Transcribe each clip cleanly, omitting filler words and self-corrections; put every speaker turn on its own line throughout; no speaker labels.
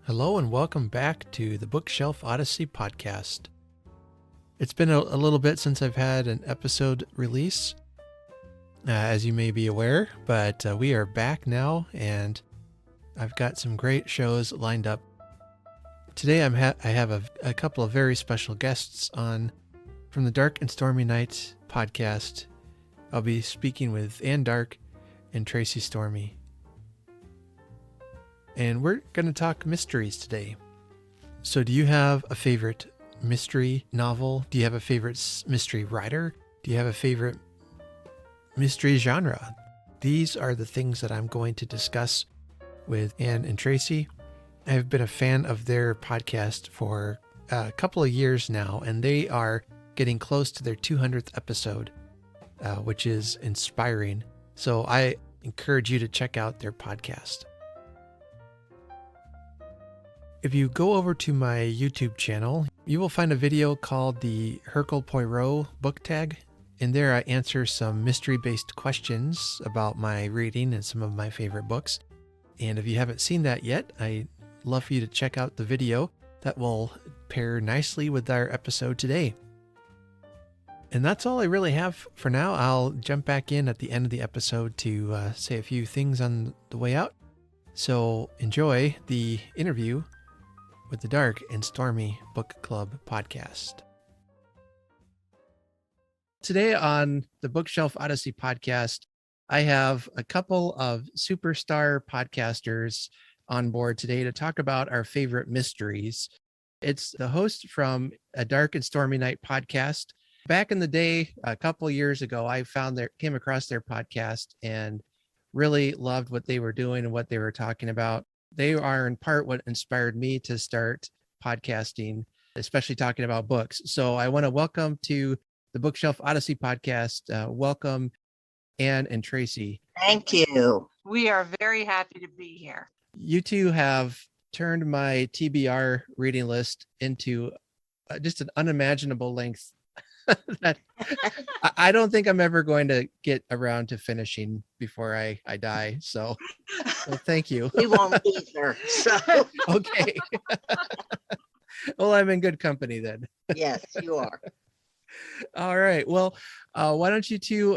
Hello and welcome back to the Bookshelf Odyssey podcast. It's been a little bit since I've had an episode release, as you may be aware, but we are back now and I've got some great shows lined up. Today I have a couple of very special guests on from the Dark and Stormy Night podcast. I'll be speaking with Dark and Tracey Stormy. And we're going to talk mysteries today. So do you have a favorite mystery novel? Do you have a favorite mystery writer? Do you have a favorite mystery genre? These are the things that I'm going to discuss with Anne and Tracey. I've been a fan of their podcast for a couple of years now, and they are getting close to their 200th episode, which is inspiring. So I encourage you to check out their podcast. If you go over to my YouTube channel, you will find a video called the Hercule Poirot book tag. In there, I answer some mystery-based questions about my reading and some of my favorite books. And if you haven't seen that yet, I'd love for you to check out the video. That will pair nicely with our episode today. And that's all I really have for now. I'll jump back in at the end of the episode to say a few things on the way out. So enjoy the interview with the Dark and Stormy Book Club podcast. Today on the Bookshelf Odyssey podcast, I have a couple of superstar podcasters on board today to talk about our favorite mysteries. It's the host from a Dark and Stormy Night podcast. Back in the day, a couple of years ago, I came across their podcast and really loved what they were doing and what they were talking about. They are in part what inspired me to start podcasting, especially talking about books. So I want to welcome to the Bookshelf Odyssey podcast. Welcome, Anne and Tracey.
Thank you.
We are very happy to be here.
You two have turned my TBR reading list into just an unimaginable length that I don't think I'm ever going to get around to finishing before I die. So thank you.
We won't either. So
okay. Well, I'm in good company then.
yes, you are.
All right. Well, why don't you two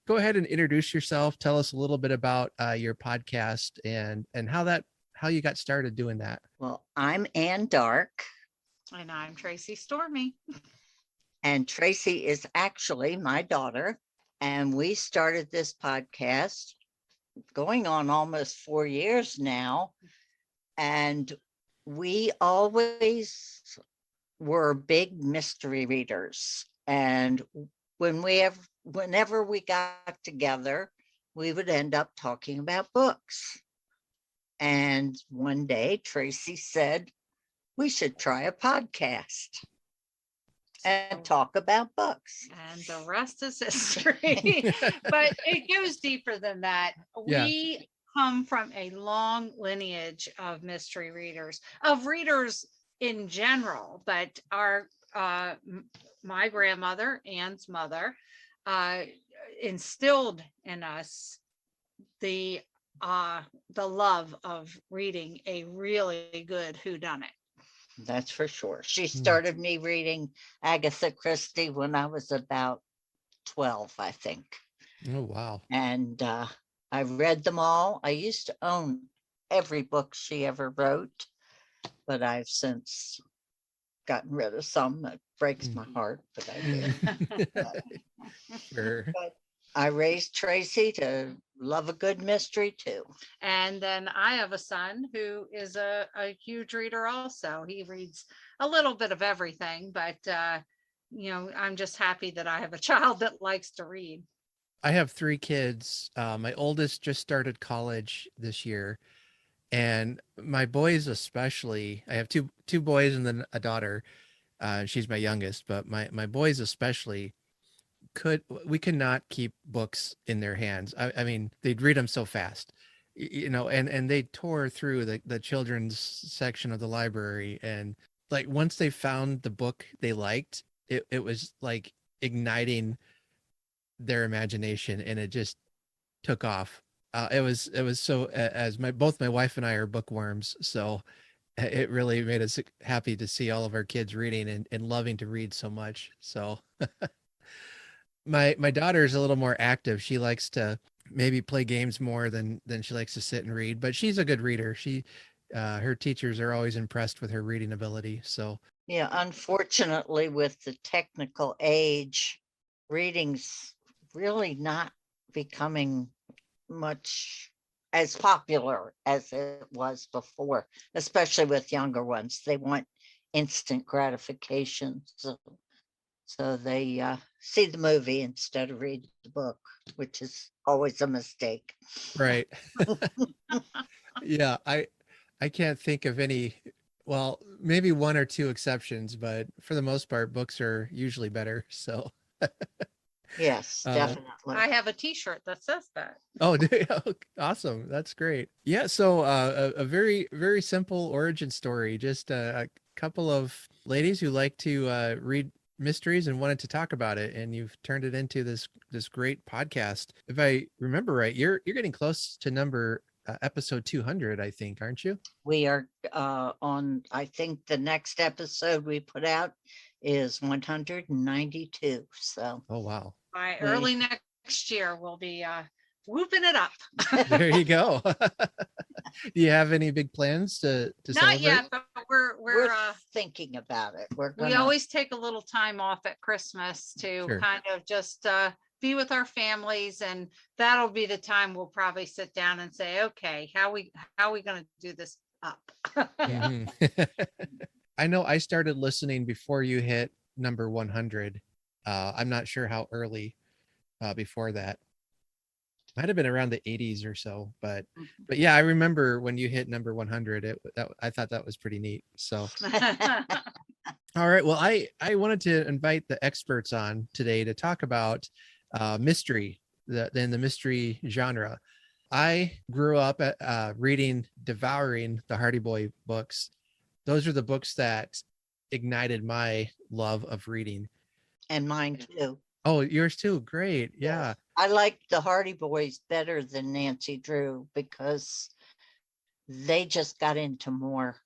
go ahead and introduce yourself? Tell us a little bit about your podcast and how you got started doing that.
Well, I'm Anne Dark.
And I'm Tracey Stormy.
And Tracey is actually my daughter. And we started this podcast going on almost 4 years now. And we always were big mystery readers. And whenever we got together, we would end up talking about books. And one day Tracey said, we should try a podcast and talk about books.
And the rest is history. But it goes deeper than that.
Yeah.
We come from a long lineage of mystery readers, of readers in general, but my grandmother, Anne's mother, instilled in us the love of reading a really good whodunit.
That's for sure. She started me reading Agatha Christie when I was about 12, I think.
Oh, wow.
And I read them all. I used to own every book she ever wrote, but I've since gotten rid of some. That breaks my heart, but I did.
Sure.
But I raised Tracey to love a good mystery too.
And then I have a son who is a huge reader also. He reads a little bit of everything, but I'm just happy that I have a child that likes to read.
I have 3 kids. My oldest just started college this year, and my boys especially. I have two boys and then a daughter. She's my youngest, but my boys especially we could not keep books in their hands. I mean, they'd read them so fast, and they tore through the children's section of the library. And like, once they found the book they liked, it was like igniting their imagination, and it just took off. It was so, as both my wife and I are bookworms, so It really made us happy to see all of our kids reading and loving to read so much. So my daughter is a little more active. She likes to maybe play games more than she likes to sit and read, but she's a good reader. Her teachers are always impressed with her reading ability. So
Yeah, unfortunately, with the technical age, reading's really not becoming much as popular as it was before, especially with younger ones. They want instant gratification. So they see the movie instead of read the book, which is always a mistake.
right. Yeah, I can't think of any, well, maybe one or two exceptions, but for the most part, books are usually better. So
Yes, definitely.
I have a t-shirt that says that.
oh, awesome. That's great. Yeah. So a very, very simple origin story. Just a couple of ladies who like to read mysteries and wanted to talk about it. And you've turned it into this great podcast. If I remember right, you're getting close to number episode 200, I think, aren't you?
We are on, I think the next episode we put out is 192. So
Oh, wow.
By early next year, we'll be whooping it up.
There you go. Do you have any big plans to
Not
celebrate?
yet, but we're
thinking about it.
we always take a little time off at Christmas to
Sure.
kind of just be with our families, and that'll be the time we'll probably sit down and say, okay, how we going to do this up?
Mhm. I know I started listening before you hit number 100. I'm not sure how early before that. Might have been around the 80s or so, but yeah, I remember when you hit number 100. I thought that was pretty neat. So all right, well, I wanted to invite the experts on today to talk about mystery, the mystery genre. I grew up devouring the Hardy Boy books. Those are the books that ignited my love of reading.
And mine too.
Oh, yours too. Great. Yeah.
I like the Hardy Boys better than Nancy Drew because they just got into more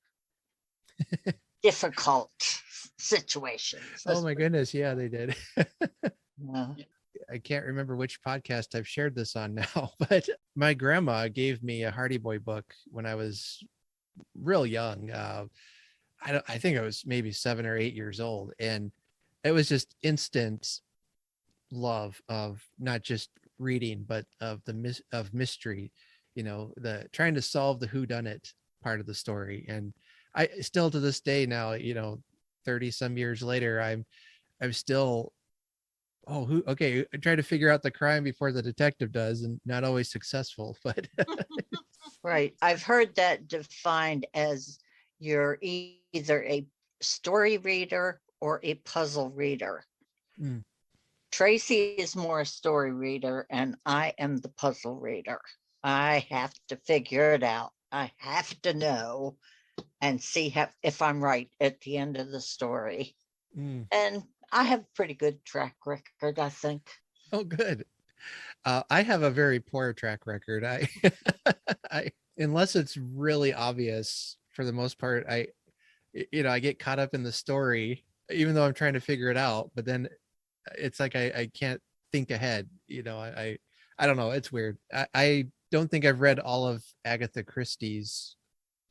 difficult situations.
Oh my goodness. Yeah, they did.
Yeah.
I can't remember which podcast I've shared this on now, but my grandma gave me a Hardy Boy book when I was real young. I think I was maybe 7 or 8 years old, and it was just instant love of not just reading, but of of mystery. The trying to solve the whodunit part of the story. And I still to this day now, 30 some years later, I'm still, I try to figure out the crime before the detective does, and not always successful, but
Right. I've heard that defined as you're either a story reader or a puzzle reader.
Mm.
Tracy is more a story reader, and I am the puzzle reader. I have to figure it out. I have to know and see if I'm right at the end of the story.
Mm.
And I have a pretty good track record, I think.
Oh, good. I have a very poor track record. I unless it's really obvious, for the most part, I get caught up in the story, even though I'm trying to figure it out. But then it's like I can't think ahead. I don't know. It's weird. I don't think I've read all of Agatha Christie's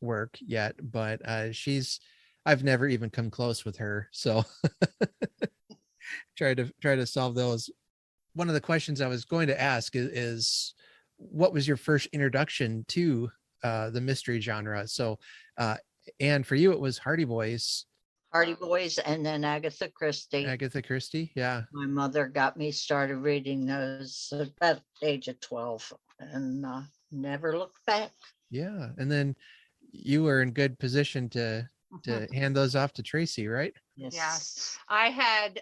work yet, but I've never even come close with her. So try to solve those. One of the questions I was going to ask is what was your first introduction to the mystery genre? So, and for you, it was Hardy Boys.
Hardy Boys and then Agatha Christie.
Agatha Christie, yeah.
My mother got me started reading those at about the age of 12 and never looked back.
Yeah, and then you were in good position to hand those off to Tracy, right?
Yes. I had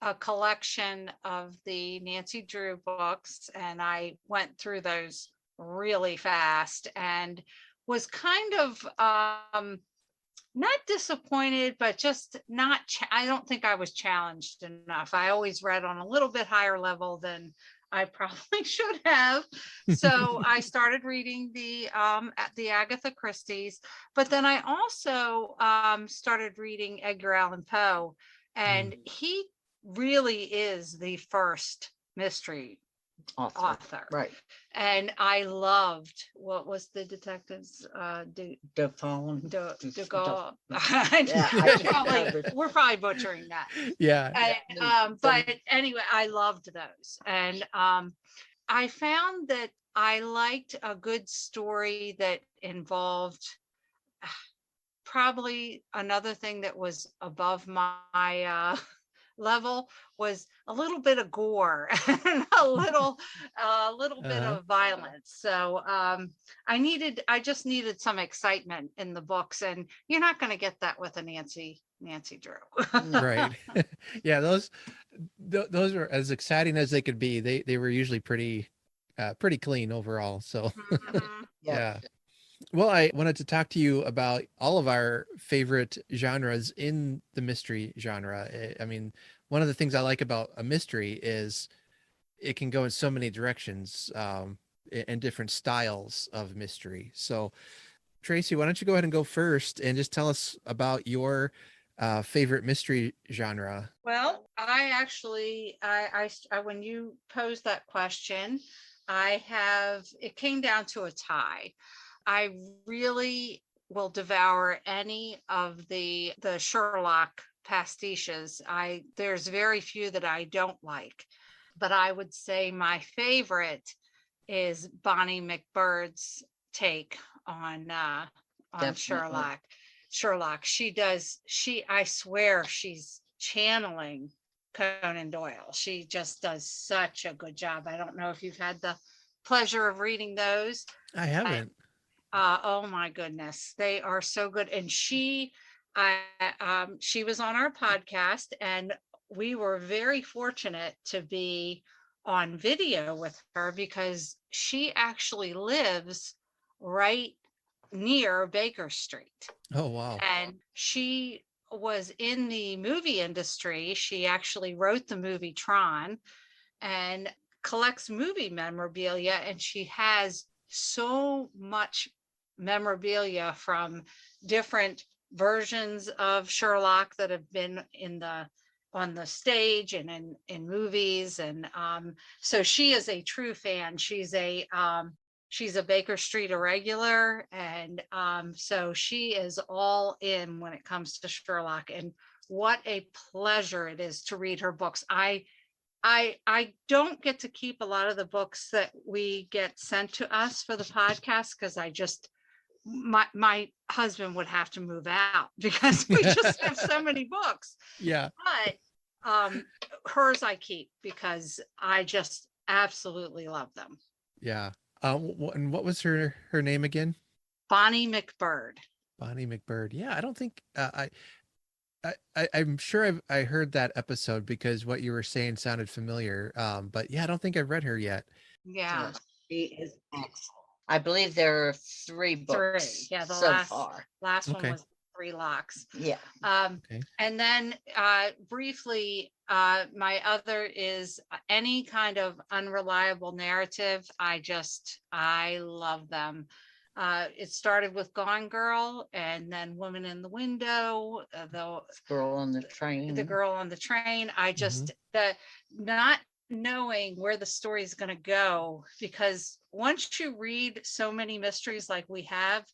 a collection of the Nancy Drew books, and I went through those really fast and was kind of not disappointed, but just not, I don't think I was challenged enough. I always read on a little bit higher level than I probably should have. So I started reading the Agatha Christie's, but then I also started reading Edgar Allan Poe, and he really is the first mystery author.
Right.
And I loved, what was the detectives
Default.
We're probably butchering that.
Yeah.
And, but anyway, I loved those. And I found that I liked a good story that involved, probably another thing that was above my level was a little bit of gore and a little bit of violence. So I just needed some excitement in the books, and you're not going to get that with a Nancy Drew.
Right. Yeah, those are as exciting as they could be. They were usually pretty clean overall. So yeah. Well, I wanted to talk to you about all of our favorite genres in the mystery genre. I mean, one of the things I like about a mystery is it can go in so many directions, and different styles of mystery. So, Tracy, why don't you go ahead and go first and just tell us about your favorite mystery genre?
Well, I actually, I when you posed that question, it came down to a tie. I really will devour any of the Sherlock pastiches. There's very few that I don't like, but I would say my favorite is Bonnie MacBird's take on Sherlock. I swear she's channeling Conan Doyle. She just does such a good job. I don't know if you've had the pleasure of reading those.
I haven't.
Oh my goodness, they are so good. And she was on our podcast, and we were very fortunate to be on video with her because she actually lives right near Baker Street.
Oh, wow.
And she was in the movie industry. She actually wrote the movie Tron and collects movie memorabilia, and she has so much memorabilia from different versions of Sherlock that have been on the stage and in movies. And so she is a true fan. She's a Baker Street irregular, and so she is all in when it comes to Sherlock. And what a pleasure it is to read her books. I don't get to keep a lot of the books that we get sent to us for the podcast because my husband would have to move out because we just have so many books.
Yeah.
But hers I keep because I just absolutely love them.
Yeah. And what was her name again?
Bonnie MacBird.
Bonnie MacBird. Yeah, I don't think I'm sure I heard that episode because what you were saying sounded familiar. But yeah, I don't think I've read her yet.
Yeah.
She is excellent. I believe there are 3 books.
Yeah, the last
far.
one was 3 locks.
Yeah.
Okay.
And then briefly, my other is any kind of unreliable narrative. I love them. It started with Gone Girl, and then Woman in the Window, the
Girl on the Train.
I just not knowing where the story is going to go, because once you read so many mysteries like we have,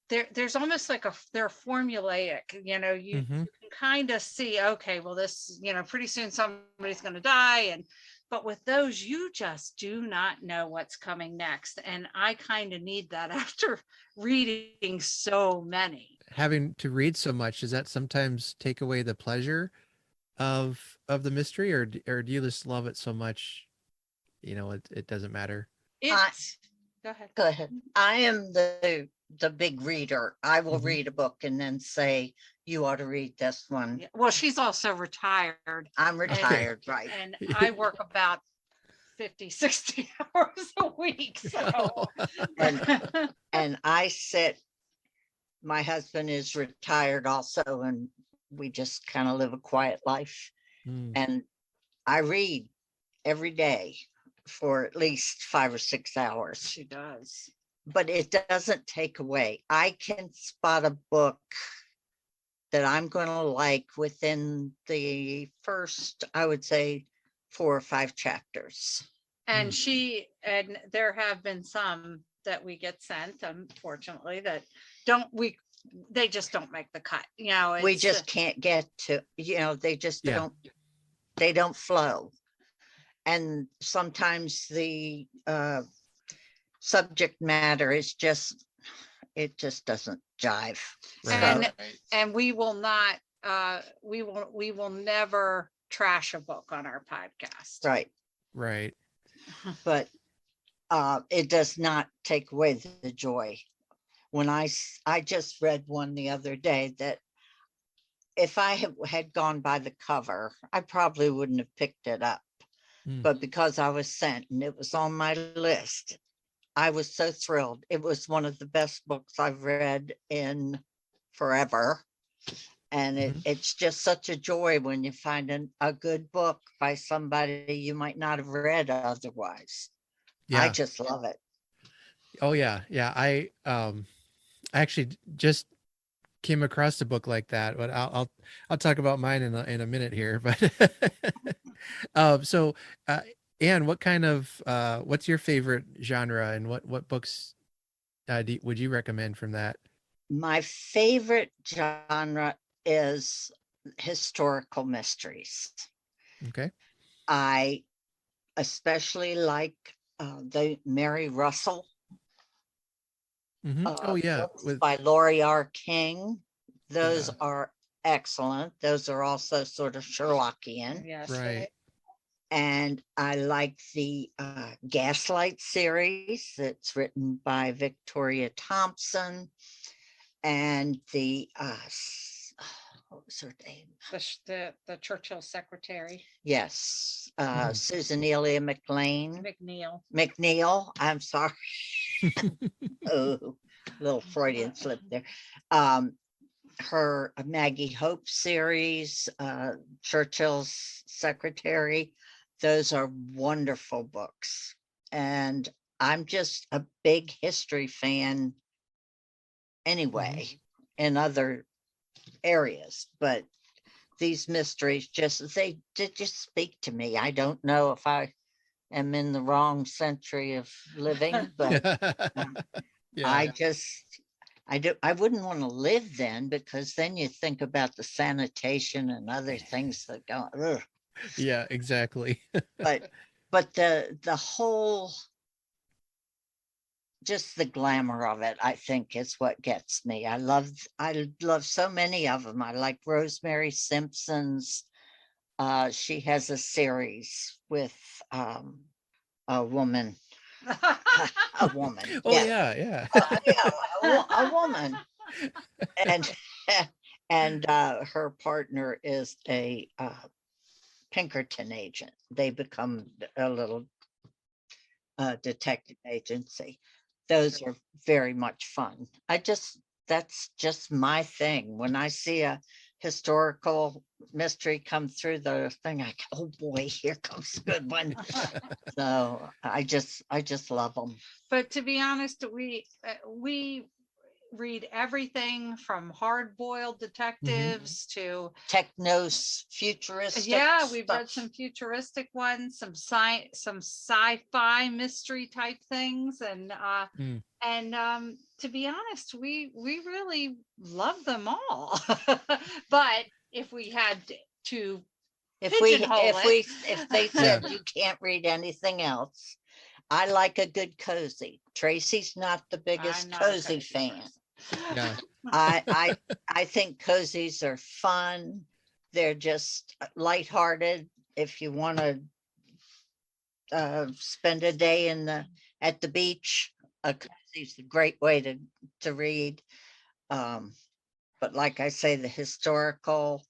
there's almost like they're formulaic. You can kind of see, okay, well, this, pretty soon somebody's going to die, but with those, you just do not know what's coming next. And I kind of need that after reading so many.
Having to read so much, does that sometimes take away the pleasure of the mystery, or do you just love it so much, it doesn't matter?
Go ahead.
I am the big reader. I will read a book and then say, you ought to read this one.
Yeah. Well, she's also retired.
I'm retired, right.
And I work about 50, 60 hours a week. So.
and I sit, my husband is retired also, and we just kind of live a quiet life. And I read every day for at least 5 or 6 hours.
She does.
But it doesn't take away. I can spot a book that I'm going to like within the first, I would say, 4 or 5 chapters.
And and there have been some that we get sent, unfortunately, that they just don't make the cut.
We just can't get to, they just they don't flow. And sometimes the subject matter is it just doesn't jive.
And we will not, we will never trash a book on our podcast.
Right. But it does not take away the joy. When I just read one the other day that if I had gone by the cover, I probably wouldn't have picked it up. But because I was sent and it was on my list, I was so thrilled. It was one of the best books I've read in forever. And it's just such a joy when you find a good book by somebody you might not have read otherwise. I just love it.
Oh yeah. Yeah. I actually just came across a book like that, but I'll talk about mine in a minute here. But so Anne, what kind of what's your favorite genre, and what books would you recommend from that?
My favorite genre is historical mysteries.
Okay.
I especially like the Mary Russell.
Oh yeah,
by Laurie R. King. Those are excellent. Those are also sort of Sherlockian.
Yes,
right.
And I like the Gaslight series that's written by Victorian Thomson, and the what was her name?
The Churchill secretary.
Yes, Susan Elia
MacNeal.
I'm sorry. Oh, little Freudian slip there. Her Maggie Hope series, Churchill's secretary. Those are wonderful books. And I'm just a big history fan anyway, in other areas, but these mysteries they just speak to me. I don't know if I am in the wrong century of living, but I wouldn't want to live then, because then you think about the sanitation and other things that go. Ugh.
Yeah, exactly.
but the whole, just the glamour of it, I think, is what gets me. I love so many of them. I like Rosemary Simpson's. She has a series with a woman. A woman.
Oh yeah.
A woman. And her partner is a Pinkerton agent. They become a little detective agency. Those are very much fun. That's just my thing. When I see a historical mystery come through the thing, I go, oh boy, here comes a good one. So I just love them.
But to be honest, we read everything from hard-boiled detectives to
technos, futuristic.
Yeah, we've read some futuristic ones, some sci-fi mystery type things, and to be honest, we really love them all. But if we had to, if they said you can't read anything else, I like a good cozy. Tracy's not the biggest cozy fan.
Yeah.
I think cozies are fun. They're just lighthearted. If you want to spend a day at the beach, a cozy is a great way to read. But like I say, the historical,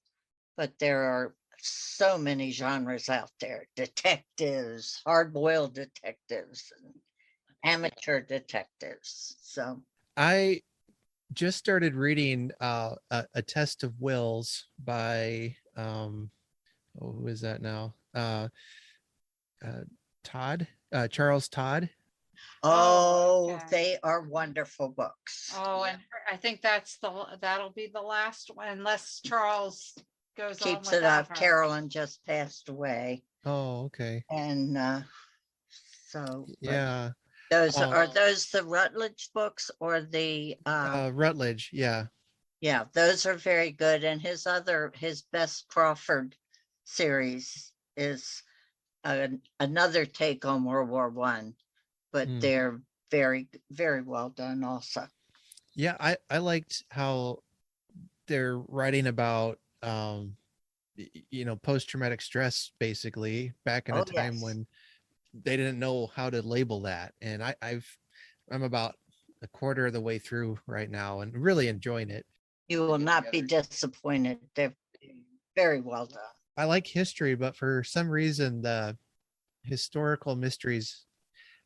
but there are so many genres out there: detectives, hard-boiled detectives, and amateur detectives. So
I just started reading a Test of Wills by who is that now? Todd, Charles Todd.
Oh,
okay.
they are wonderful books.
Oh, and I think that'll be the last one, unless Charles goes on
Keeps it
without
up.
her.
Carolyn just passed away.
Oh, okay.
And so but
Yeah.
those
Um,
are those the Rutledge books or the
Rutledge. Yeah.
yeah, those are very good. And his best Crawford series is another take on World War One, but
Mm.
they're very, very well done also.
Yeah. I liked how they're writing about, post-traumatic stress, basically back in a
Oh,
time
yes.
when they didn't know how to label that. And I'm about a quarter of the way through right now and really enjoying it.
You will not be disappointed. They're very well done.
I like history, but for some reason, the historical mysteries,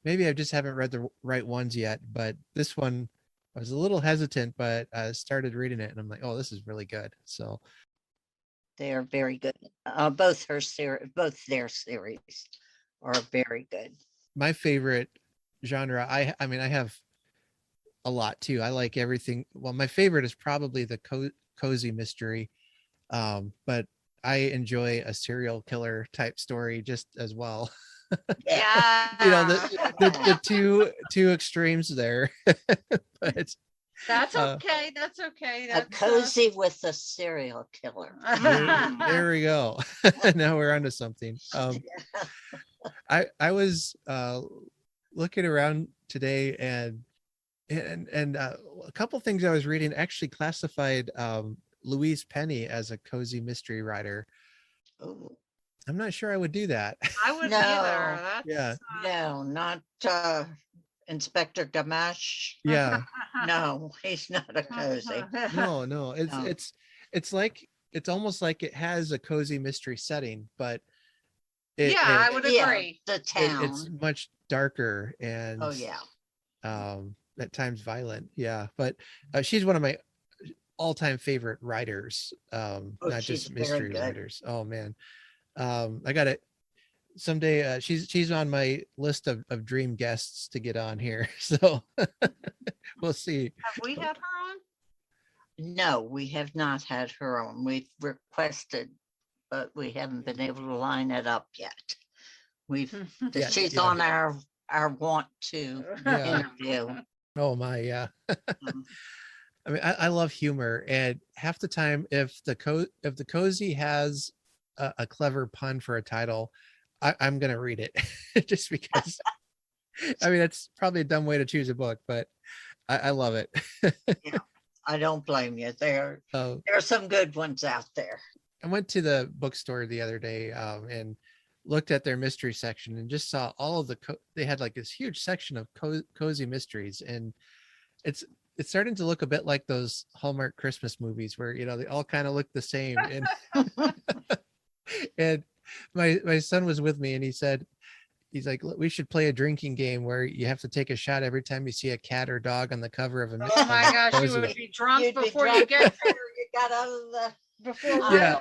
maybe I just haven't read the right ones yet, but this one, I was a little hesitant, but I started reading it and I'm like, oh, this is really good. So
They are very good. Both their series are very good.
my favorite genre, I mean, I have a lot too. I like everything. Well, my favorite is probably the cozy mystery. But I enjoy a serial killer type story just as well.
Yeah.
The two extremes there. But
That's okay. That's okay.
A
That's
cozy with a serial killer.
there we go. Now we're onto something. I was looking around today and a couple things I was reading actually classified Louise Penny as a cozy mystery writer.
Oh,
I'm not sure I would do that.
I wouldn't
No.
either. That's,
Yeah.
no, not Inspector Gamache.
Yeah.
No, he's not a cozy.
No.
No.
It's like it's almost like it has a cozy mystery setting, but
I would
Yeah,
agree.
the town.
it's much darker and
Oh yeah.
at times violent. Yeah, but she's one of my all-time favorite writers. Not
she's
just
very
mystery
good.
writers. Oh man. I got it someday. She's on my list of dream guests to get on here. So we'll see.
Have we had her on?
No, we have not had her on. We've requested, but we haven't been able to line it up yet.
Yeah,
She's
yeah.
on our want to
Yeah.
interview.
Oh my, yeah.
Um,
I mean, I love humor, and half the time, if the cozy has a clever pun for a title, I'm gonna read it just because. I mean, that's probably a dumb way to choose a book, but I love it.
Yeah, I don't blame you. There
Oh,
are some good ones out there.
I went to the bookstore the other day and looked at their mystery section and just saw all of they had like this huge section of cozy mysteries, and it's starting to look a bit like those Hallmark Christmas movies where they all kind of look the same. And and my son was with me and he's like, we should play a drinking game where you have to take a shot every time you see a cat or dog on the cover of a
Oh my gosh, you
cozy.
would be drunk
You'd be
before
drunk
you get
before you got out of the.
before
Yeah.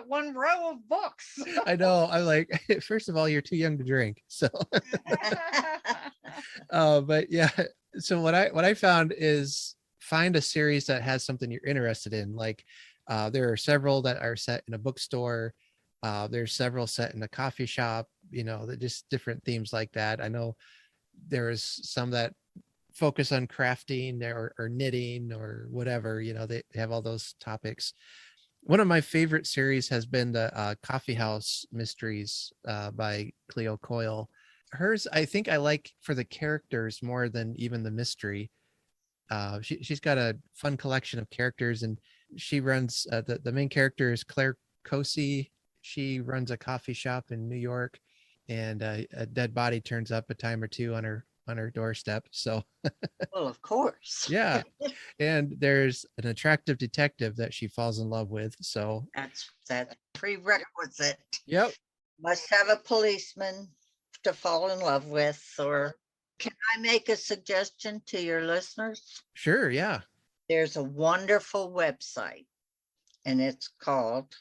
one row of books.
I know. I'm like, first of all, you're too young to drink. So but yeah, so what I found is find a series that has something you're interested in. Like there are several that are set in a bookstore. There's several set in a coffee shop, that just different themes like that. I know there's some that focus on crafting or knitting or whatever, they have all those topics. One of my favorite series has been the Coffeehouse Mysteries by Cleo Coyle. Hers, I think I like for the characters more than even the mystery. She's got a fun collection of characters, and she runs the main character is Claire Cosey. She runs a coffee shop in New York, and a dead body turns up a time or two on her doorstep. So
Well, of course.
yeah, and there's an attractive detective that she falls in love with. So
That's prerequisite.
yep.
Must have a policeman to fall in love with. Or can I make a suggestion to your listeners?
Sure, yeah.
There's a wonderful website, and it's called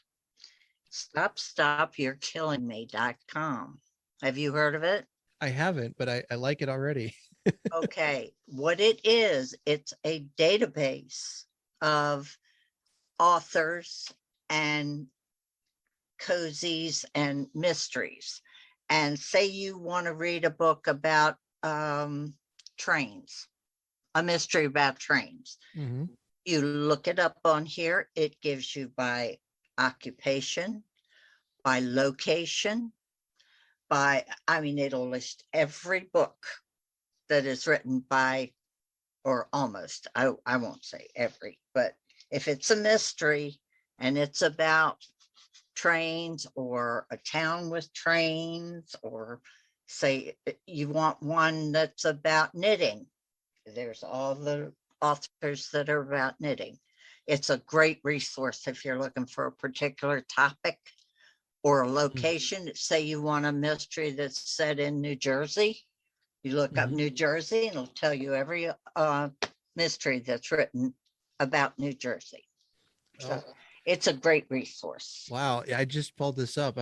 stopstopyou'rekillingme.com. Have you heard of it?
I haven't, but I like it already.
Okay, what it is, it's a database of authors and cozies and mysteries. And say you want to read a book about trains, a mystery about trains.
Mm-hmm.
You look it up on here. It gives you by occupation, by location, it'll list every book that is written by, or almost, I won't say every, but if it's a mystery and it's about trains or a town with trains, or say you want one that's about knitting, there's all the authors that are about knitting. It's a great resource if you're looking for a particular topic or a location. Say you want a mystery that's set in New Jersey, you look up New Jersey and it'll tell you every mystery that's written about New Jersey. So it's a great rease.
Wow. I just pulled this up.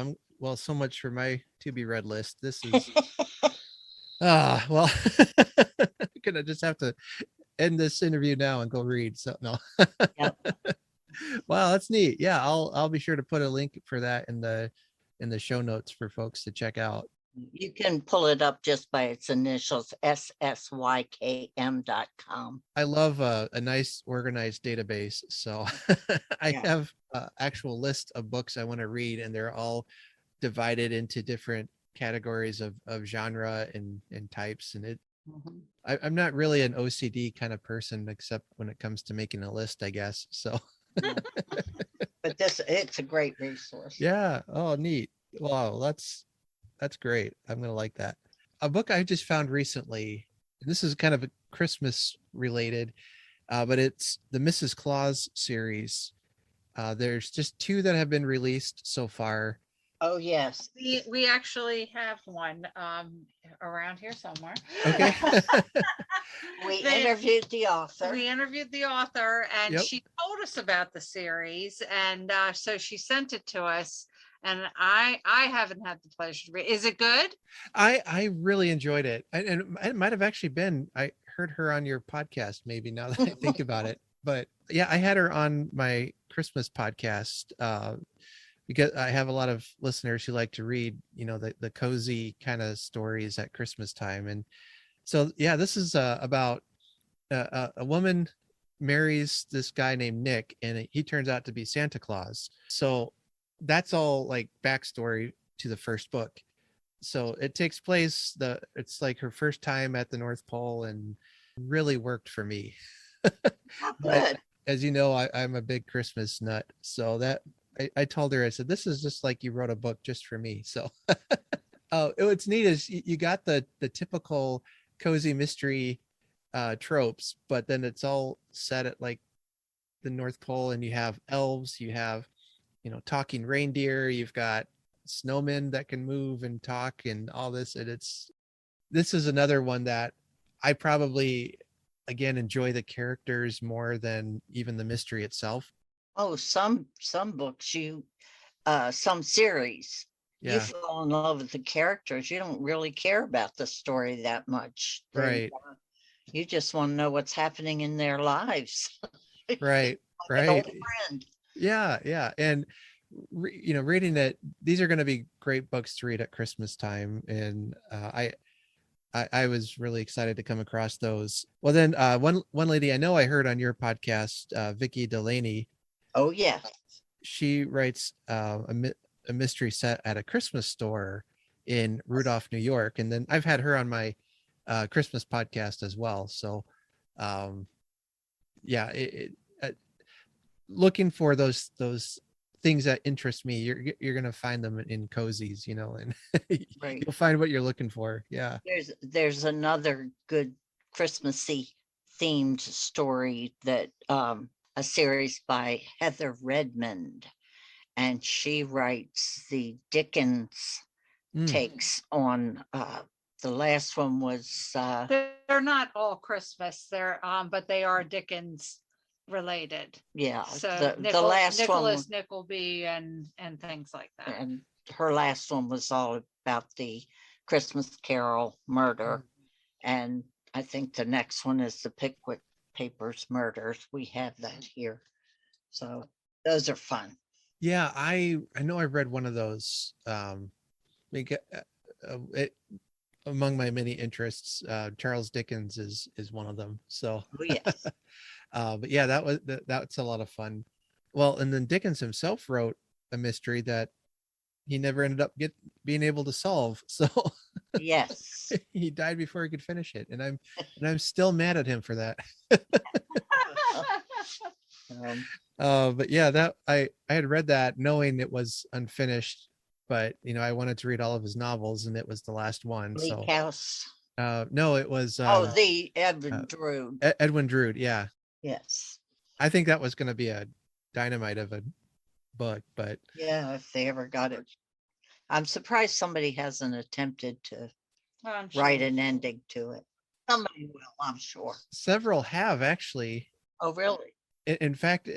So much for my to be read list. This is well, I'm gonna just have to end this interview now and go read. So no.
Yep.
Wow, that's neat. Yeah, I'll be sure to put a link for that in the show notes for folks to check out.
You can pull it up just by its initials, ssykm.com.
I love a nice organized database. So I have an actual list of books I want to read, and they're all divided into different categories of genre and types. And I'm not really an OCD kind of person, except when it comes to making a list, I guess. So,
but it's a great resource.
Yeah. Oh, neat. Wow. That's great. I'm going to like that. A book I just found recently, and this is kind of a Christmas related, but it's the Mrs Claus series. There's just 2 that have been released so far.
Oh, yes.
We actually have one around here somewhere.
Okay.
We interviewed the author.
And she told us about the series. And so she sent it to us. And I haven't had the pleasure to read. Is it good?
I really enjoyed it. And it might have actually been, I heard her on your podcast, maybe, now that I think about it. But yeah, I had her on my Christmas podcast because I have a lot of listeners who like to read, the cozy kind of stories at Christmas time. And so, yeah, this is about a woman marries this guy named Nick, and he turns out to be Santa Claus. So that's all like backstory to the first book. So it takes place, it's like her first time at the North Pole, and really worked for me. But, as you know, I'm a big Christmas nut. So that I told her, I said, this is just like you wrote a book just for me. So what's neat is you got the typical cozy mystery tropes, but then it's all set at like the North Pole, and you have elves, you have talking reindeer, you've got snowmen that can move and talk and all this. And this is another one that I probably, again, enjoy the characters more than even the mystery itself.
Oh, some books some series, you fall in love with the characters. You don't really care about the story that much.
Right.
You just want to know what's happening in their lives.
Right.
Like an old friend.
Yeah. And reading that, these are going to be great books to read at Christmas time. And I was really excited to come across those. Well, then one lady I know I heard on your podcast, Vicki Delaney.
Oh, yeah.
She writes a mystery set at a Christmas store in Rudolph, New York. And then I've had her on my Christmas podcast as well. So looking for those things that interest me, you're going to find them in cozies, and right. You'll find what you're looking for. Yeah.
There's another good Christmassy themed story that a series by Heather Redmond, and she writes the Dickens takes on the last one was
they're not all Christmas, but they are Dickens related.
Yeah.
So
the last
Nicholas
one,
Nickleby and things like that.
And her last one was all about the Christmas Carol murder. And I think the next one is the Pickwick Papers murders. We have that here. So those are fun.
Yeah, I know I've read one of those. Among my many interests, Charles Dickens is one of them. So,
Oh, yes.
but yeah, that's a lot of fun. Well, and then Dickens himself wrote a mystery that he never ended up being able to solve. So
Yes.
he died before he could finish it, and I'm still mad at him for that. But yeah, that I had read that knowing it was unfinished, but I wanted to read all of his novels, and it was the last one.
Bleak
So
House.
no, it was
The Edwin Drood.
Edwin Drood. Yeah,
Yes.
I think that was going to be a dynamite of a book, but
Yeah, if they ever got it. I'm surprised somebody hasn't attempted to
I'm
write
sure.
an ending to it. Somebody will, I'm sure.
several have actually.
Oh, really?
In fact,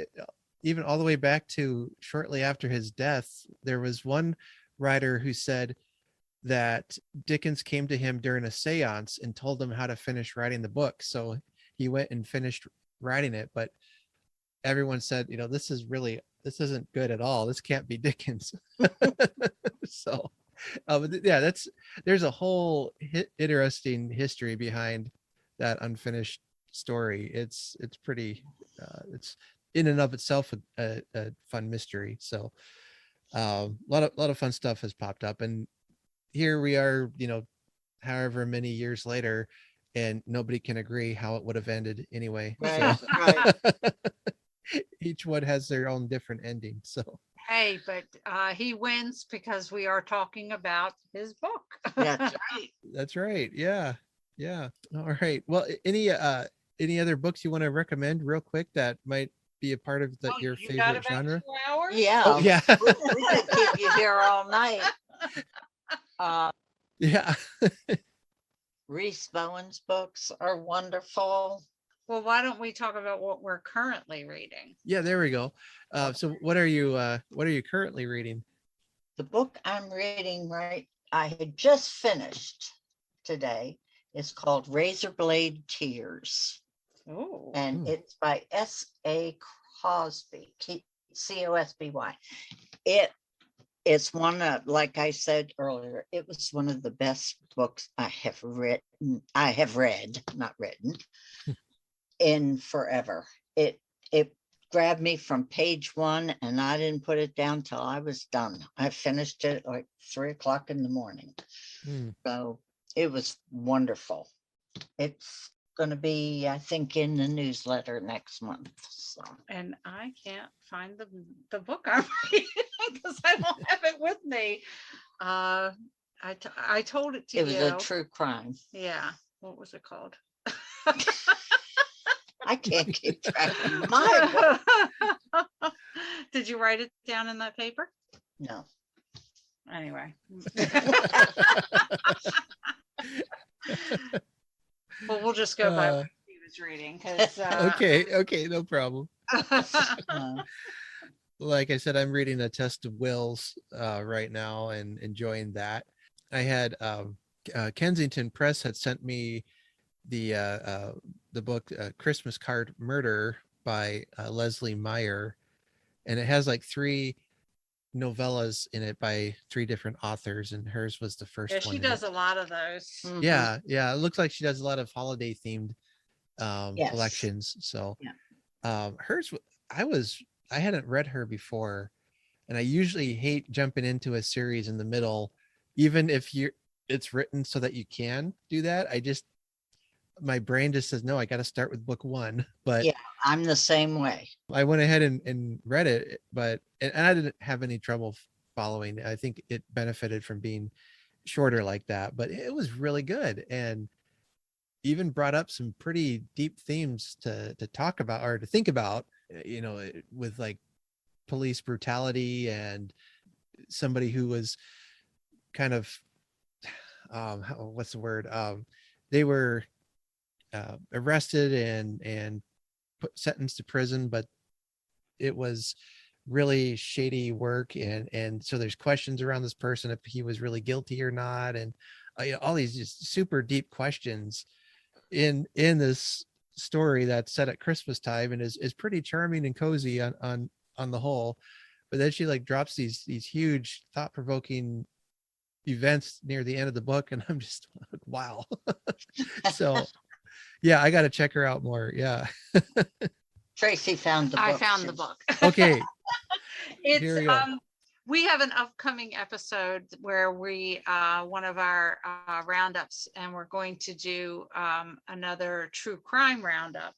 even all the way back to shortly after his death, there was one writer who said that Dickens came to him during a seance and told him how to finish writing the book. So he went and finished writing it, but everyone said, this isn't good at all. This can't be Dickens. So, but yeah, there's a whole interesting history behind that unfinished story. It's pretty, it's in and of itself a fun mystery. So, a lot of fun stuff has popped up, and here we are, however many years later, and nobody can agree how it would have ended anyway.
Right,
So
right.
each one has their own different ending. So
Hey, but he wins because we are talking about his book.
That's right.
that's right. Yeah. Yeah. All right. Well, any other books you want to recommend real quick that might be a part of your
You got
favorite
about
genre?
2 hours?
Yeah.
Oh, yeah.
We could keep you here all night.
Yeah.
Rhys Bowen's books are wonderful.
Well, why don't we talk about what we're currently reading?
Yeah, there we go. So what are you currently reading?
The book I'm reading I had just finished today. It's called Razorblade Tears.
Oh.
And it's by S.A. Cosby, Cosby. It's one of, like I said earlier, it was one of the best books I have read, not written, in forever. It grabbed me from page one, and I didn't put it down till I was done. I finished it like 3 o'clock in the morning. So it was wonderful. It's going to be, I think, in the newsletter next month. So.
And I can't find the book I'm reading because I don't have it with me. I told it to you.
It was a true crime.
Yeah. What was it called?
I can't keep track of my book.
Did you write it down in that paper?
No.
Anyway. Well, we'll just go by what he was reading.
Okay, no problem. Like I said, I'm reading A Test of Wills right now and enjoying that. I had Kensington Press had sent me the book Christmas Card Murder by Leslie Meyer, and it has like 3 novellas in it by 3 different authors, and hers was the first one.
She does a lot of those.
Mhm.
Yeah, it looks like she does a lot of holiday themed
Yes.
collections. So
Yeah.
hers, I hadn't read her before, and I usually hate jumping into a series in the middle, even if it's written so that you can do that. My brain just says, no, I got to start with book 1. But
Yeah, I'm the same way.
I went ahead and read it, and I didn't have any trouble following. I think it benefited from being shorter like that, but it was really good, and even brought up some pretty deep themes to talk about or to think about, with like police brutality and somebody who was kind of, what's the word? They were arrested and sentenced to prison, but it was really shady work, and so there's questions around this person if he was really guilty or not, and all these just super deep questions in this story that's set at Christmas time and is pretty charming and cozy on the whole. But then she like drops these huge thought-provoking events near the end of the book, and I'm just like, wow. So yeah, I got to check her out more. Yeah.
Tracy found the book.
I found the book.
Okay.
It's
Here we go.
we have an upcoming episode where we one of our roundups, and we're going to do another true crime roundup.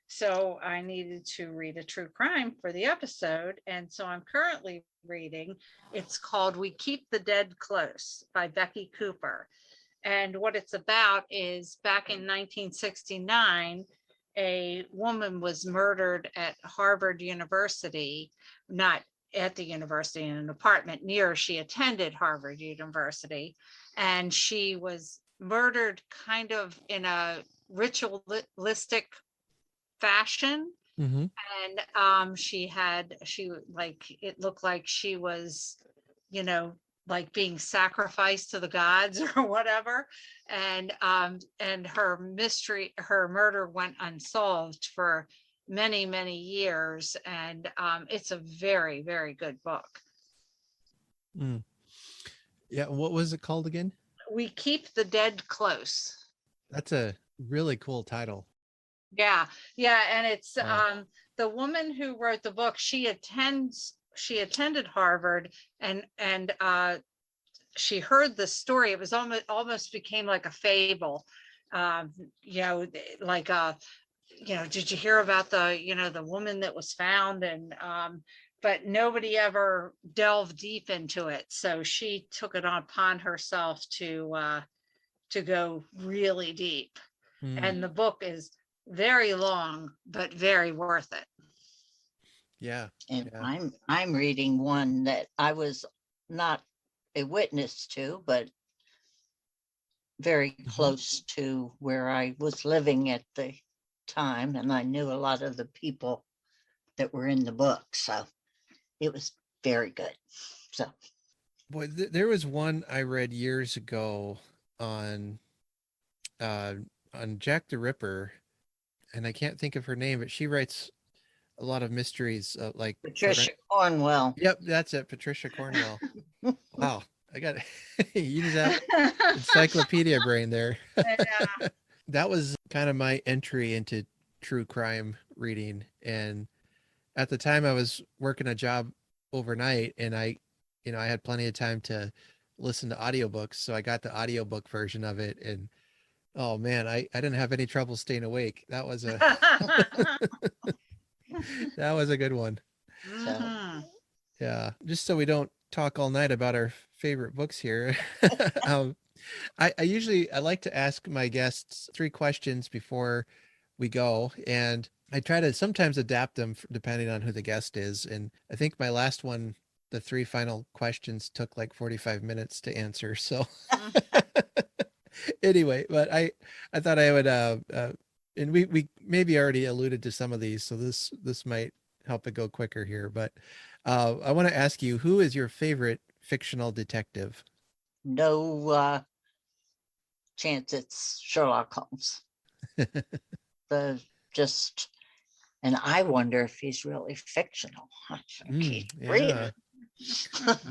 So I needed to read a true crime for the episode, and so I'm currently reading. It's called We Keep the Dead Close by Becky Cooper. And what it's about is back in 1969, a woman was murdered at Harvard University, not at the university, in an apartment near. She attended Harvard University, and she was murdered kind of in a ritualistic fashion.
Mm-hmm.
And she like, it looked like she was, like being sacrificed to the gods or whatever. And her murder went unsolved for many, many years. And it's a very, very good book.
Mm. Yeah. What was it called again?
We Keep the Dead Close.
That's a really cool title.
Yeah. And it's
Wow.
the woman who wrote the book, she attended Harvard, and she heard the story. It was almost became like a fable. Like did you hear about the woman that was found? And but nobody ever delved deep into it. So she took it upon herself to go really deep.
Mm.
And the book is very long, but very worth it.
Yeah.
And
yeah.
I'm reading one that I was not a witness to, but very close to where I was living at the time, and I knew a lot of the people that were in the book, so it was very good. So
Boy, there was one I read years ago on Jack the Ripper, and I can't think of her name, but she writes a lot of mysteries, like
Patricia Cornwell.
Yep, that's it, Patricia Cornwell. Wow, I got you just have encyclopedia brain there.
Yeah.
That was kind of my entry into true crime reading, and at the time I was working a job overnight, and I had plenty of time to listen to audiobooks, so I got the audiobook version of it, and oh man, I didn't have any trouble staying awake. That was a that was a good one.
Mhm.
Yeah, just so we don't talk all night about our favorite books here. I like to ask my guests 3 questions before we go, and I try to sometimes adapt them depending on who the guest is. And I think my last one, the 3 final questions, took like 45 minutes to answer. So anyway, but I thought I would and we maybe already alluded to some of these, so this might help it go quicker here. But I want to ask you, who is your favorite fictional detective?
No chance it's Sherlock Holmes. And I wonder if he's really fictional. I keep reading.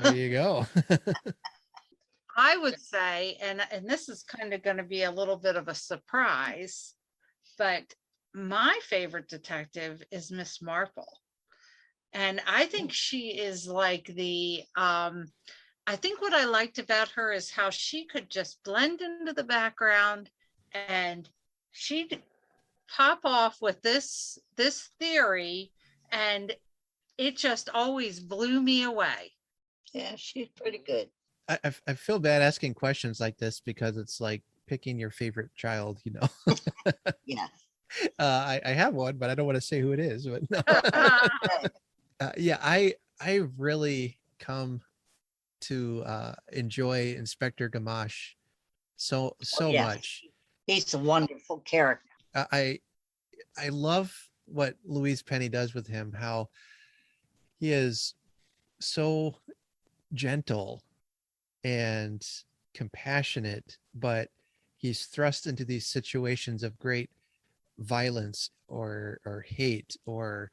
There you go.
I would say, and this is kind of going to be a little bit of a surprise, but my favorite detective is Miss Marple. And I think she is like I think what I liked about her is how she could just blend into the background, and she'd pop off with this theory, and it just always blew me away.
Yeah, she's pretty good.
I feel bad asking questions like this because it's like picking your favorite child,
Yeah.
I have one, but I don't want to say who it is. But no. Yeah, I really come to enjoy Inspector Gamache so much.
He's a wonderful character.
I love what Louise Penny does with him, how he is so gentle and compassionate, but he's thrust into these situations of great violence or hate or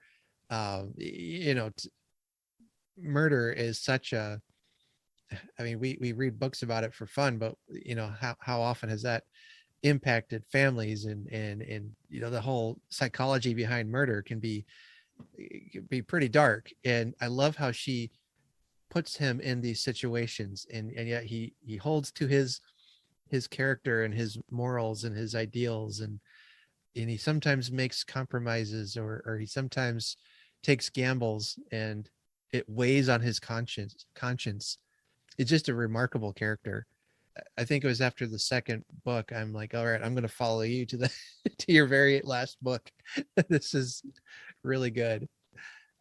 murder is such a, I mean, we read books about it for fun, but how often has that impacted families, and the whole psychology behind murder can be pretty dark. And I love how she puts him in these situations, and yet he holds to his character and his morals and his ideals, and he sometimes makes compromises, or he sometimes takes gambles, and it weighs on his conscience. It's just a remarkable character. I think it was after the second book, I'm like, all right, I'm going to follow you to the to your very last book. This is really good.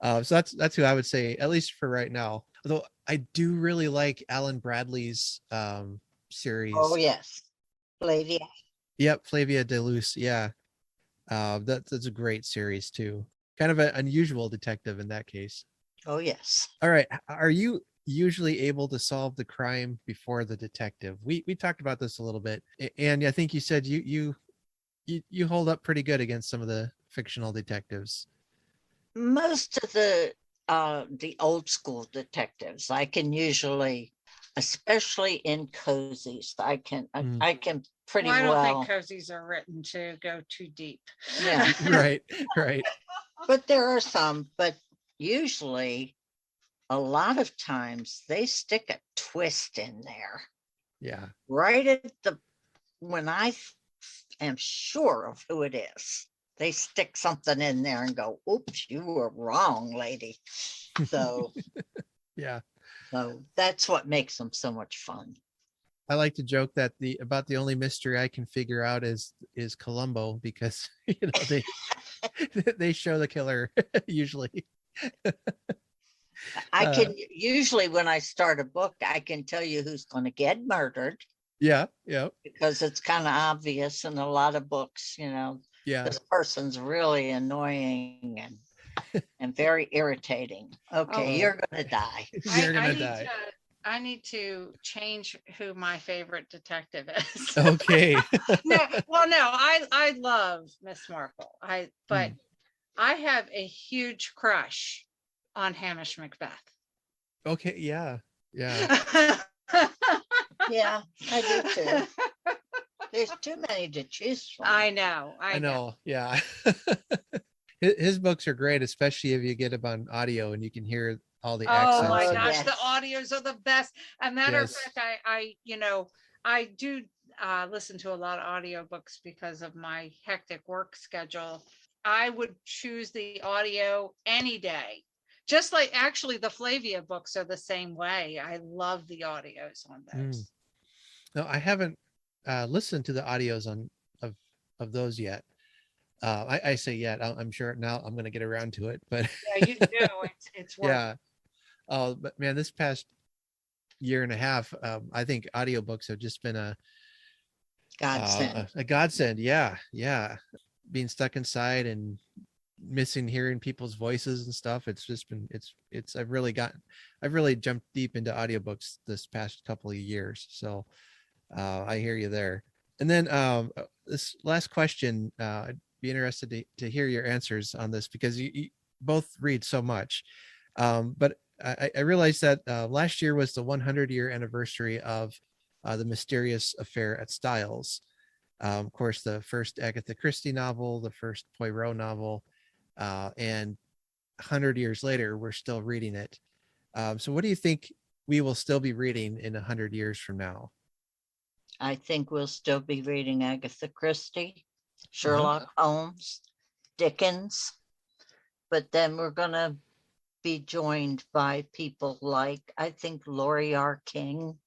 So that's who I would say, at least for right now. Although I do really like Alan Bradley's series.
Oh yes, Flavia.
Yep, Flavia de Luce. Yeah, that's a great series too. Kind of an unusual detective in that case.
Oh yes.
All right, are you usually able to solve the crime before the detective? We talked about this a little bit, and I think you said you hold up pretty good against some of the fictional detectives.
Most of the old school detectives, I can usually, especially in cozies, I can pretty
Well, I don't
well.
think cozies are written to go too deep.
Yeah.
Right.
But there are some, but usually a lot of times they stick a twist in there.
Yeah.
Right at the, when I am sure of who it is, they stick something in there and go, oops, you were wrong, lady. So
Yeah.
so that's what makes them so much fun.
I like to joke that the only mystery I can figure out is Columbo, because they show the killer usually.
I can usually, when I start a book, I can tell you who's going to get murdered.
Yeah.
Because it's kind of obvious in a lot of books,
Yeah.
this person's really annoying and very irritating. Okay, you're going to die.
You're gonna die.
I need to change who my favorite detective is.
Okay.
No, I love Miss Marple. But I have a huge crush on Hamish Macbeth.
Okay. Yeah.
Yeah, I do too. There's too many to choose from.
I know.
Yeah. His books are great, especially if you get them on audio and you can hear all the accents.
Oh my gosh,
yes.
the audios are the best. And matter of fact, I do listen to a lot of audiobooks because of my hectic work schedule. I would choose the audio any day. Just like actually the Flavia books are the same way. I love the audios on those.
No, I haven't listened to the audios of those yet. I say yet. I'm sure now I'm going to get around to it. But
yeah, you do. It's worth.
Yeah. Oh, but man, this past year and a half, I think audiobooks have just been a
godsend.
A godsend. Yeah. Being stuck inside and missing hearing people's voices and stuff. It's just been I've really jumped deep into audiobooks this past couple of years. So I hear you there. And then this last question, I'd be interested to hear your answers on this, because you both read so much. But I realized that last year was the 100-year anniversary of The Mysterious Affair at Styles. Of course, the first Agatha Christie novel, the first Poirot novel, and 100 years later, we're still reading it. So what do you think we will still be reading in 100 years from now?
I think we'll still be reading Agatha Christie, Sherlock Holmes, Dickens, but then we're going to be joined by people like, I think, Laurie R. King,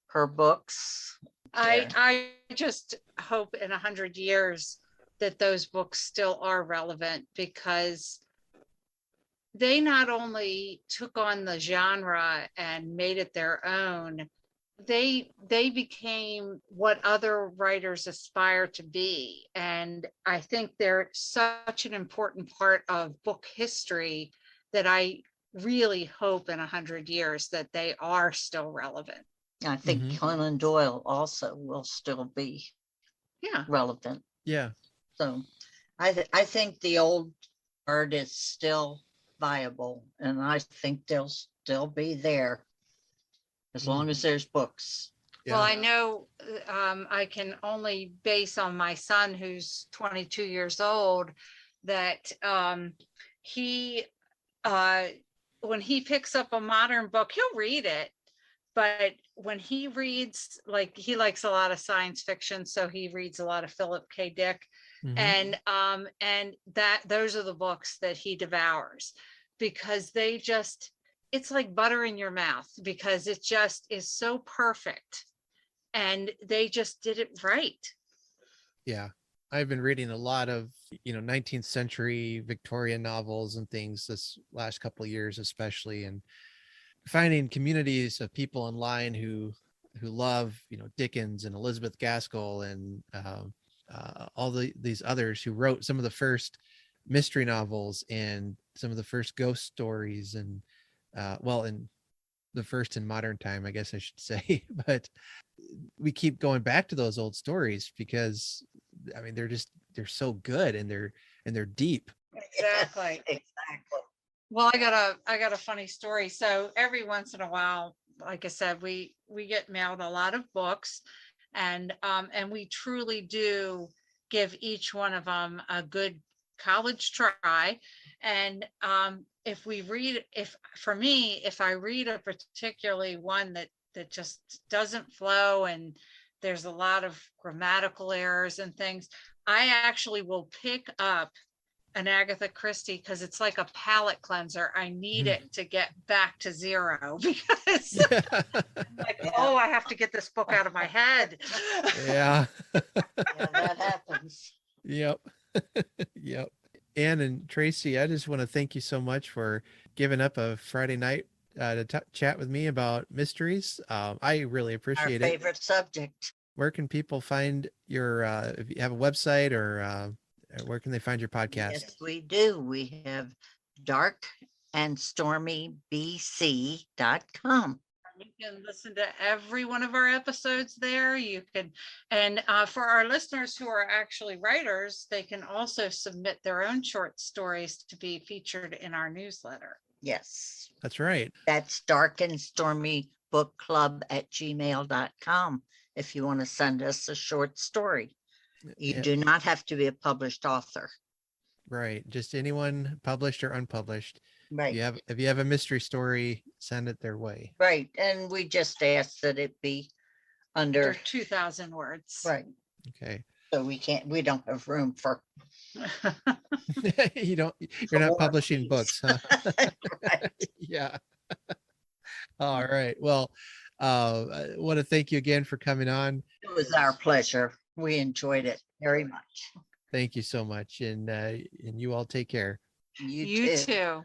her books.
I just hope in 100 years that those books still are relevant, because they not only took on the genre and made it their own, they became what other writers aspire to be. And I think they're such an important part of book history that I really hope in 100 years that they are still relevant.
I think
Mhm.
Conan Doyle also will still be
Yeah.
relevant.
Yeah.
So I think the old art is still viable, and I think they'll still be there as long as there's books.
Well,
Yeah.
I know I can only base on my son, who's 22 years old, that he, when he picks up a modern book, he'll read it. But when he reads, like, he likes a lot of science fiction, so he reads a lot of Philip K. Dick,
Mhm.
and that those are the books that he devours, because they just, it's like butter in your mouth, because it just is so perfect, and they just did it right.
Yeah. I've been reading a lot of, 19th century Victorian novels and things this last couple of years, especially, and finding communities of people online who love, Dickens and Elizabeth Gaskell and all these others who wrote some of the first mystery novels and some of the first ghost stories, and and the first in modern time, I guess I should say. But we keep going back to those old stories because, I mean, they're so good, and they're deep.
Exactly.
Yes, exactly.
Well, I got a funny story. So every once in a while, like I said, we get mailed a lot of books, and we truly do give each one of them a good college try. And if for me, if I read a particularly one that just doesn't flow, and there's a lot of grammatical errors and things, I actually will pick up an Agatha Christie, because it's like a palate cleanser. I need it to get back to zero, because like,
Yeah.
oh, I have to get this book out of my head.
Yeah.
Yeah, that happens.
Yep. Yep. Anne and Tracy, I just want to thank you so much for giving up a Friday night to chat with me about mysteries. I really
Our
appreciate it.
favorite subject.
Where can people find your, if you have a website, or where can they find your podcast?
Yes, we do. We have Dark and Stormy BC.com.
You can listen to every one of our episodes there. You can, and for our listeners who are actually writers, they can also submit their own short stories to be featured in our newsletter.
Yes,
That's right.
that's Dark and Stormy Book Club at gmail.com. If you want to send us a short story, you
Yeah,
do not have to be a published author.
right. Just anyone, published or unpublished.
Right.
If you have a mystery story, send it their way.
Right. And we just ask that it be
Under
under
2,000 words.
right.
Okay.
So we don't have room for
You're
for
not
more,
publishing
please.
books, huh?
Right.
Yeah. All right. Well, I want to thank you again for coming on.
It was our pleasure. We enjoyed it very much.
Thank you so much. And you all take care.
You too.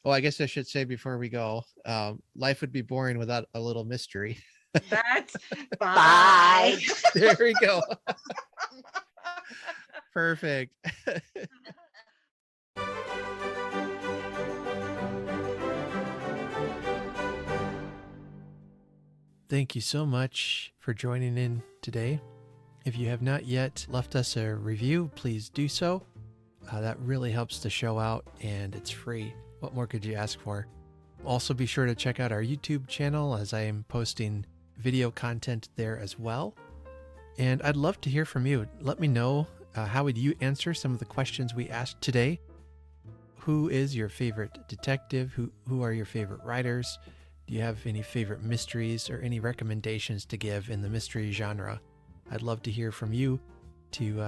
Oh, I guess I should say before we go, life would be boring without a little mystery.
That's
Bye.
There we go. Perfect. Thank you so much for joining in today. If you have not yet left us a review, please do so. That really helps the show out, and it's free. What more could you ask for? Also, be sure to check out our YouTube channel, as I am posting video content there as well. And I'd love to hear from you. Let me know, how would you answer some of the questions we asked today? Who is your favorite detective? Who are your favorite writers? Do you have any favorite mysteries or any recommendations to give in the mystery genre? I'd love to hear from you to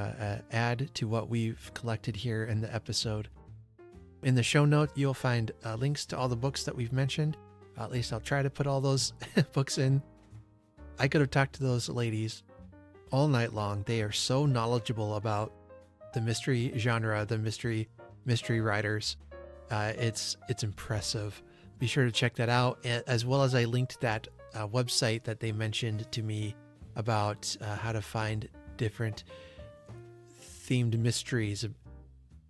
add to what we've collected here in the episode. In the show note, you'll find links to all the books that we've mentioned. At least I'll try to put all those books in. I could have talked to those ladies all night long. They are so knowledgeable about the mystery genre, the mystery writers. It's impressive. Be sure to check that out, as well as I linked that website that they mentioned to me about how to find different themed mysteries.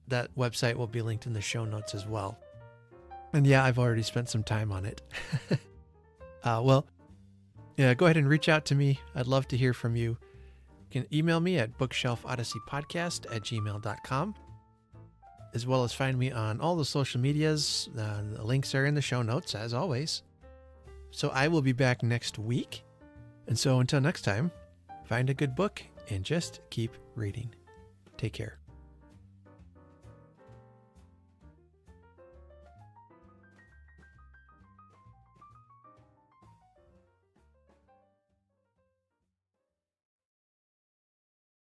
That website will be linked in the show notes as well. And yeah, I've already spent some time on it. Well, yeah, go ahead and reach out to me. I'd love to hear from you. You can email me at bookshelfodysseypodcast@gmail.com, as well as find me on all the social medias. The links are in the show notes, as always. So I will be back next week. And so until next time, find a good book and just keep reading. Take care.